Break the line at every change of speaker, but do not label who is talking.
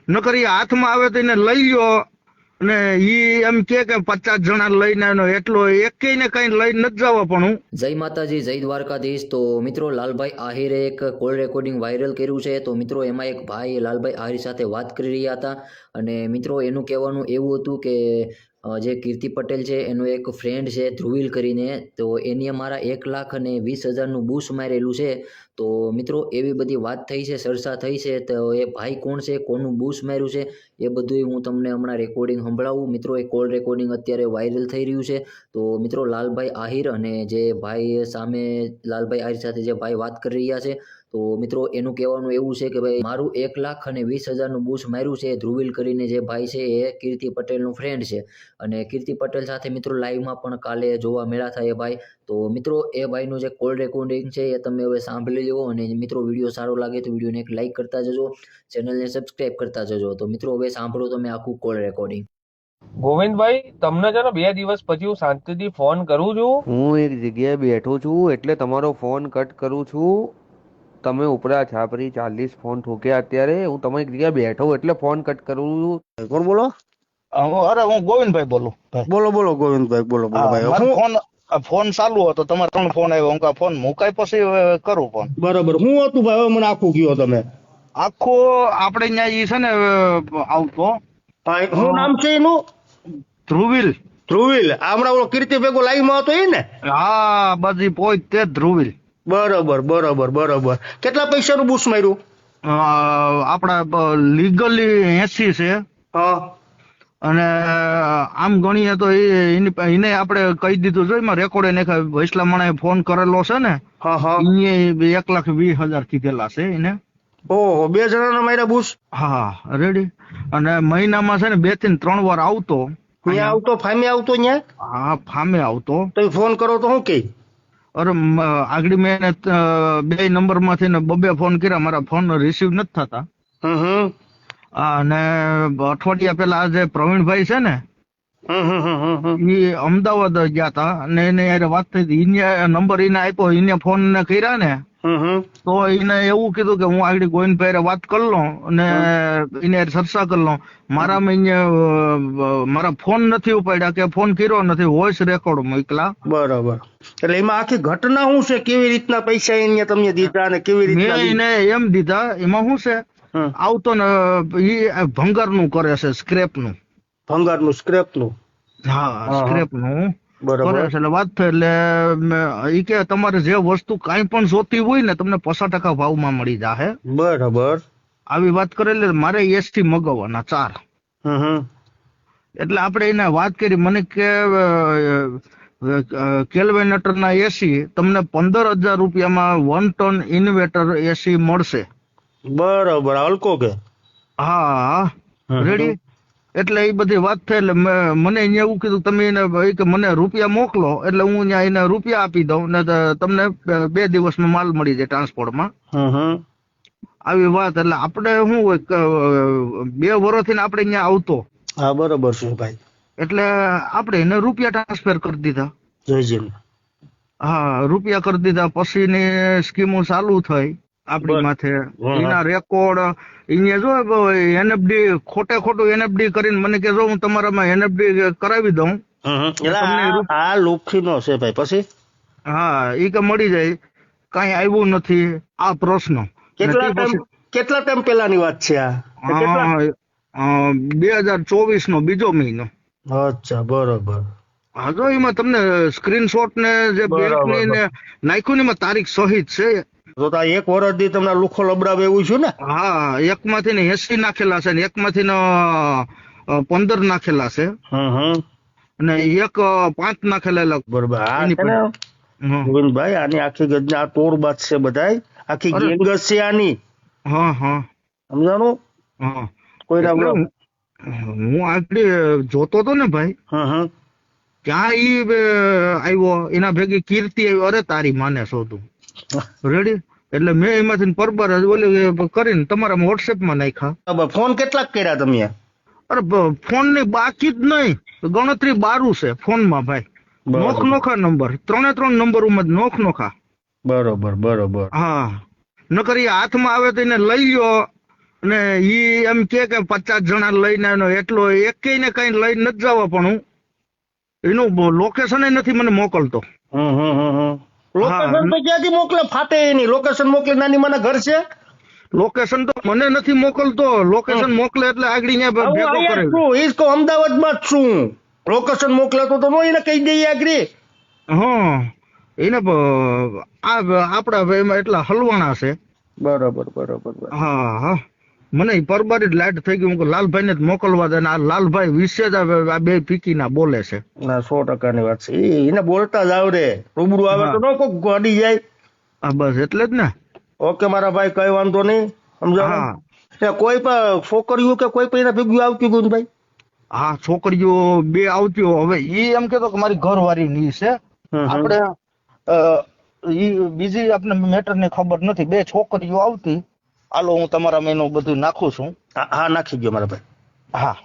નકર ઈ હાથમાં આવે તો એને લઈ લ્યો અને ઈ એમ કે 50 જણા લઈને એનો એટલો એકેય ને કઈ લઈ નથી જવા. પણ હું
જય માતાજી, જય દ્વારકાધીશ. તો મિત્રો, લાલભાઈ આહિરે એક કોલ રેકોર્ડિંગ વાયરલ કર્યું છે. તો મિત્રો, એમાં એક ભાઈ લાલભાઈ આહિર સાથે વાત કરી રહ્યા હતા અને મિત્રો એનું કહેવાનું એવું હતું કે જે કીર્તિ પટેલ છે એનો એક ફ્રેન્ડ છે ધ્રુવીલ કરીને, તો એની અમારા 1,20,000નું બૂસ મારેલું છે. તો મિત્રો એવી બધી વાત થઈ છે, ચર્ચા થઈ છે. તો એ ભાઈ કોણ છે, કોનું બૂસ માર્યું છે, એ બધું હું તમને હમણાં રેકોર્ડિંગ સંભળાવું. મિત્રો, એ કોલ રેકોર્ડિંગ અત્યારે વાયરલ થઈ રહ્યું છે. તો મિત્રો, લાલભાઈ આહિર અને જે ભાઈ સામે લાલભાઈ આહિર સાથે જે ભાઈ વાત કરી રહ્યા છે, તો મિત્રો એનું કહેવાનું એવું છે કે ભાઈ મારું 1,20,000નું બૂસ માર્યું છે ધ્રુવીલ કરીને જે ભાઈ છે એ કીર્તિ પટેલનું ફ્રેન્ડ છે અને કીર્તિ પટેલ સાથે મિત્રો લાઈવમાં પણ કાલે જોવા મળ્યા હતા એ ભાઈ. તો મિત્રો એ ભાઈનું જે કોલ રેકોર્ડિંગ છે એ તમે હવે સાંભળી લો અને મિત્રો વિડીયો સારો લાગે તો વિડીયોને એક લાઈક કરતા જજો, ચેનલને સબસ્ક્રાઈબ કરતા જજો. તો મિત્રો હવે સાંભળો તમે આખું કોલ રેકોર્ડિંગ.
ગોવિંદભાઈ, તમને છે ને 2 દિવસ પછી હું શાંતિથી ફોન કરું છું.
હું એક જગ્યાએ બેઠો છું એટલે તમારો ફોન કટ કરું છું. તમે ઉપરા છાપરી 40 ફોન ઠોક્યા અત્યારે. હું તમારી જગ્યાએ બેઠો એટલે ફોન કટ કરું છું. કોણ બોલો?
અરે હું ગોવિંદભાઈ બોલું.
બોલો બોલો ગોવિંદભાઈ, બોલો બોલો ભાઈ.
મારો ફોન ચાલુ હતો, તમારે 3 ફોન આવ્યો. હું કા ફોન મુકાય પછી કરું ફોન.
બરાબર. હું હતું ભાઈ, મને આખું કયો તમે.
આખો આપણે અહીંયા ઈ છે ને આવતો.
શું નામ છે એનું?
ધ્રુવીલ.
ધ્રુવીલ. હમણાં ઓલો કીર્તિ ભેગો લાઈવ માં હતો એ ને?
હા, બધી પોઈન્ટ તે ધ્રુવીલ.
બરાબર બરાબર બરાબર. કેટલા પૈસાનું બૂસ માર્યું?
આપડા લીગલી 80 છે.
હા.
અને આમ ગણીએ તો એને આપણે કહી દીધું છે, એમાં રેકોર્ડ એને વૈસલા મણાએ ફોન કરેલો છે ને.
હા હા.
એને 1,20,000 કીધેલા છે એને.
ઓહો, 2 જણાના માર્યા બૂસ?
હા, રેડી. અને મહિનામાં છે ને 2 થી 3 વાર આવતો.
અહીંયા આવતો, ફામે આવતો ન્યા?
હા, ફામે આવતો.
તમે ફોન કરો તો શું કે?
અરે આગળ મેં 2 નંબર માંથી ને 2 ફોન કર્યા, મારા ફોન રિસીવ નથી થતા. અને અઠવાડિયા પેલા જે પ્રવીણભાઈ છે ને એ અમદાવાદ ગયા હતા અને એને યાર વાત થઈ હતી. એને નંબર એને આપ્યો, એને ફોન ને કર્યા ને તો એને એવું કીધું કે હું આગળ ગોવિંદભાઈ વાત કરી લઉં અને એને ચર્ચા કરી લઉં. મારામાં મારા ફોન નથી ઉપાડ્યા કે ફોન કર્યો નથી, વોઇસ રેકોર્ડ મોકલા.
બરાબર. એટલે એમાં આખી ઘટના શું છે, કેવી રીતના પૈસા એને તમને દીધા અને કેવી રીતના?
મેં એને એમ દીધા. એમાં શું છે, આવતો ને એ ભંગાર નું કરે છે, સ્ક્રેપ નું.
ભંગાર નું, સ્ક્રેપ નું?
હા, સ્ક્રેપ નું
બરાબર.
કરે છે. એટલે વાત થઈ એટલે ઈ કે તમારે જે વસ્તુ કાંઈ પણ જોતી હોય ને તમને 50% ભાવમાં મળી જાહે.
બરાબર.
આવી વાત કરેલી. મારે એસટી મગાવવાના 4. એટલે આપણે એને વાત કરી. મને કે કેલ્વેનેટર ના એસી તમને 15,000 રૂપિયામાં 1 ટન ઇન્વર્ટર એસી મળશે.
બરાબર. હલકો કે? હા,
રેડી. એટલે એ બધી વાત થઈ એટલે મને અહીંયા એવું કીધું તમે એને કે મને રૂપિયા મોકલો એટલે હું અહીંયા એને રૂપિયા આપી દઉં ને તમને 2 દિવસમાં માલ મળી જાય ટ્રાન્સપોર્ટમાં. આવી વાત. એટલે આપણે શું હોય 2 વર્ષથી આપણે અહીંયા આવતો.
હા, બરોબર છે ભાઈ.
એટલે આપણે એને રૂપિયા ટ્રાન્સફર કરી દીધા.
જયજીન.
હા, રૂપિયા કરી દીધા. પછીની સ્કીમો ચાલુ થઈ આપણી માથે. એના રેકોર્ડ અહીંયા જો એનએફડી ખોટું એનએફડી કરીને મને કે જો હું તમારામાં એનએફડી કરાવી દઉં.
આ લુખીનો છે ભાઈ. પછી
હા, એ કે મળી જાય. કઈ આવ્યું નથી આ પ્રશ્ન.
કેટલા ટાઈમ પેલાની વાત છે આ?
2024 નો 2 મહિનો.
અચ્છા, બરોબર.
હા, જો એમાં તમને સ્ક્રીનશોટ ને જે બેંક ની ને નાખ્યું ને એમાં તારીખ સહિત છે.
તો 1 વર્ષથી તમને લુખો લબડાવે એવું છે ને? હા,
એક માંથી ને 80 નાખેલા છે ને એક માંથી ને 15 નાખેલા છે અને એક 5 નાખેલા.
બરોબર. ગોવિંદભાઈ, આની આખી ગજના આ તોડ બાદ છે બધાય, આખી ગેંગ છે આની. સમજાણું?
હું આગળ જોતો હતો ને ભાઈ, ત્યાં ઈ આવ્યો, એના ભેગી કીર્તિ આવ્યો. અરે તારી માને શોધું. રેડી. એટલે મેં એમાંથી પરબર ઓલી કરીને તમારા વોટ્સએપ માં નાખ્યા.
ફોન કેટલાક કર્યા તમે?
અરે ફોન ની બાકી જ નહીં, ગણતરી 12 છે ફોન માં ભાઈ. નોખા નંબર 3 નંબર નોખા.
બરોબર બરોબર.
હા, નકર એ હાથમાં આવે તો એને લઈ લ્યો અને ઈ એમ કે 50 જણા લઈને આવ્યો એટલો એકેય ને કઈ લઈને નથી જવા, પણ હું એનું લોકેશન નથી મને મોકલતો.
લોકેશન તો ક્યાંથી મોકલે? ફાટે એની લોકેશન મોકલે. નાની માના ઘર છે.
લોકેશન તો મને નથી મોકલતો. લોકેશન મોકલે એટલે આગળ
હું
ભેગો
અહીંયા
કરે.
જ છું, ઈ જ કહું, અમદાવાદમાં જ છું. લોકેશન મોકલે તો નો એને કહી દઈએ આગળ.
હા એને આપડા એમાં એટલા હલવાણા છે.
બરાબર.
હા હા મને પરબારી જ લાઈટ થઈ ગઈ. હું લાલભાઈ ને જ મોકલવા દે. આ લાલભાઈ વિશે જ આ બે પીકી ના બોલે છે.
ના 100% ની વાત છે. એને બોલતા જ આવડે. રૂબરૂ આવે તો નો કોક અડી જાય.
હા બસ એટલે જ ને.
ઓકે મારા ભાઈ, કઈ વાંધો નહીં. સમજાણું?
હા
કોઈ પણ છોકરીઓ કે કોઈ પણ એના ભેગું આવતી ગુંજભાઈ?
હા છોકરીઓ બે આવતી. હવે ઈ એમ કેતો કે મારી ઘરવાળી ની છે. આપણે ઈ બીજી આપણે મેટર ની ખબર નથી. બે છોકરીઓ આવતી. હાલો હું તમારા મેનું બધું નાખું છું.
હા નાખી ગયો મારા ભાઈ.
હા